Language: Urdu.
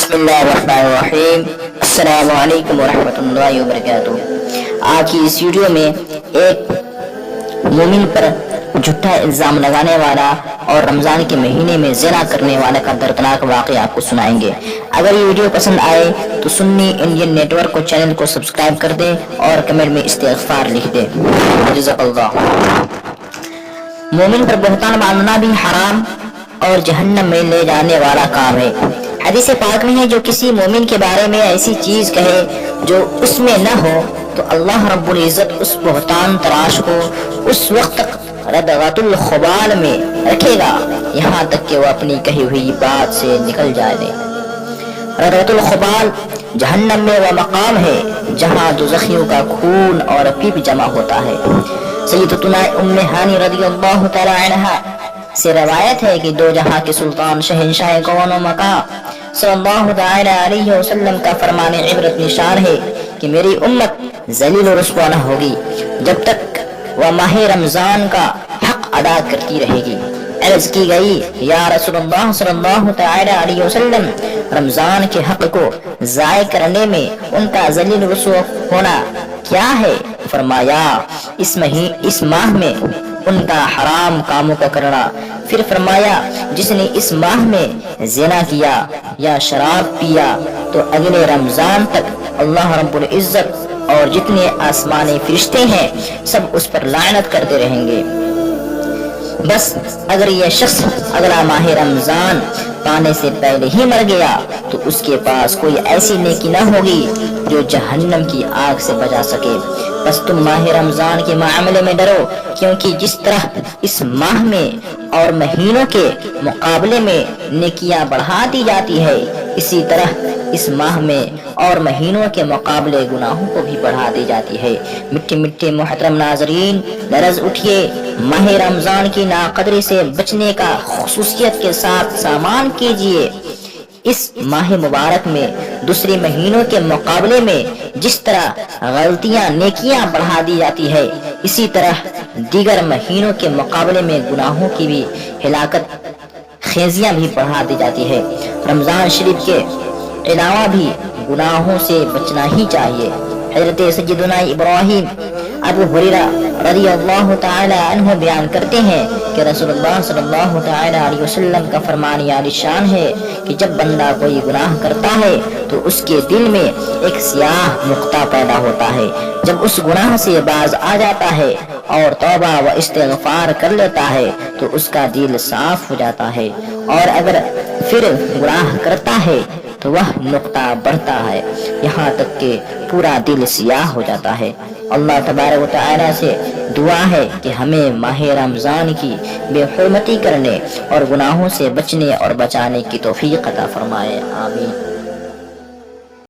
بسم اللہ الرحمن الرحیم۔ السلام علیکم ورحمۃ اللہ وبرکاتہ۔ آج کی اس ویڈیو میں ایک مومن پر جھوٹا الزام لگانے والا اور رمضان کے مہینے میں زنا کرنے والے کا دردناک واقعہ آپ کو سنائیں گے۔ اگر یہ ویڈیو پسند آئے تو سنی انڈین نیٹ ورک کو چینل کو سبسکرائب کر دیں اور کمنٹ میں استغفار لکھ دیں۔ جزاک اللہ۔ مومن پر بہتان باندھنا بھی حرام اور جہنم میں لے جانے والا کام ہے۔ حدیث پاک میں ہے جو کسی مومن کے بارے میں ایسی چیز کہے جو اس میں نہ ہو تو اللہ رب العزت اس بہتان تراش کو اس وقت تک ردغۃ الخبال میں رکھے گا یہاں تک کہ وہ اپنی کہی ہوئی بات سے نکل جائے۔ ردغۃ الخبال جہنم میں وہ مقام ہے جہاں دوزخیوں کا خون اور پیپ جمع ہوتا ہے۔ سیدتنا ام ہانی رضی اللہ تعالی عنہا سے روایت ہے کہ دو جہاں کے سلطان شہنشاہ کون و مکان صلی اللہ تعالی علیہ وسلم کا فرمان عبرت نشان ہے کہ میری امت ذلیل و رسوا نہ ہوگی جب تک وہ ماہ رمضان کا حق ادا کرتی رہے گی۔ عرض کی گئی یا رسول اللہ صلی اللہ تعالی علیہ وسلم، رمضان کے حق کو ضائع کرنے میں ان کا ذلیل و رسوا ہونا کیا ہے؟ فرمایا اس ماہ میں ان کا حرام کاموں کا کرنا۔ پھر فرمایا جس نے اس ماہ میں زنا کیا یا شراب پیا تو اگلے رمضان تک اللہ رب العزت اور جتنے آسمانی فرشتے ہیں سب اس پر لعنت کرتے رہیں گے۔ بس اگر یہ شخص اگلا ماہ رمضان پانے سے پہلے ہی مر گیا تو اس کے پاس کوئی ایسی نیکی نہ ہوگی جو جہنم کی آگ سے بچا سکے۔ بس تم ماہ رمضان کے معاملے میں ڈرو، کیونکہ جس طرح اس ماہ میں اور مہینوں کے مقابلے میں نیکیاں بڑھا دی جاتی ہے، اسی طرح اس ماہ میں اور مہینوں کے مقابلے گناہوں کو بھی بڑھا دی جاتی ہے۔ میٹھے محترم ناظرین، لرز اٹھیے، ماہ رمضان کی ناقدری سے بچنے کا خصوصیت کے ساتھ سامان کیجیے۔ اس ماہ مبارک میں دوسرے مہینوں کے مقابلے میں جس طرح غلطیاں نیکیاں بڑھا دی جاتی ہے، اسی طرح دیگر مہینوں کے مقابلے میں گناہوں کی بھی ہلاکت خیزیاں بھی بڑھا دی جاتی ہے۔ رمضان شریف کے علاوہ بھی گناہوں سے بچنا ہی چاہیے۔ حضرت سیدنا ابراہیم ابو ہریرہ رضی اللہ تعالی عنہ بیان کرتے ہیں کہ رسول اللہ صلی اللہ تعالی علیہ وسلم کا فرمان عالی شان ہے کہ جب بندہ کوئی گناہ کرتا ہے تو اس کے دل میں ایک سیاہ نقطہ پیدا ہوتا ہے۔ جب اس گناہ سے باز آ جاتا ہے اور توبہ و استغفار کر لیتا ہے تو اس کا دل صاف ہو جاتا ہے، اور اگر پھر گناہ کرتا ہے تو وہ نقطہ بڑھتا ہے یہاں تک کہ پورا دل سیاہ ہو جاتا ہے۔ اللہ تبارک و تعالی سے دعا ہے کہ ہمیں ماہ رمضان کی بے حرمتی کرنے اور گناہوں سے بچنے اور بچانے کی توفیق عطا فرمائے۔ آمین۔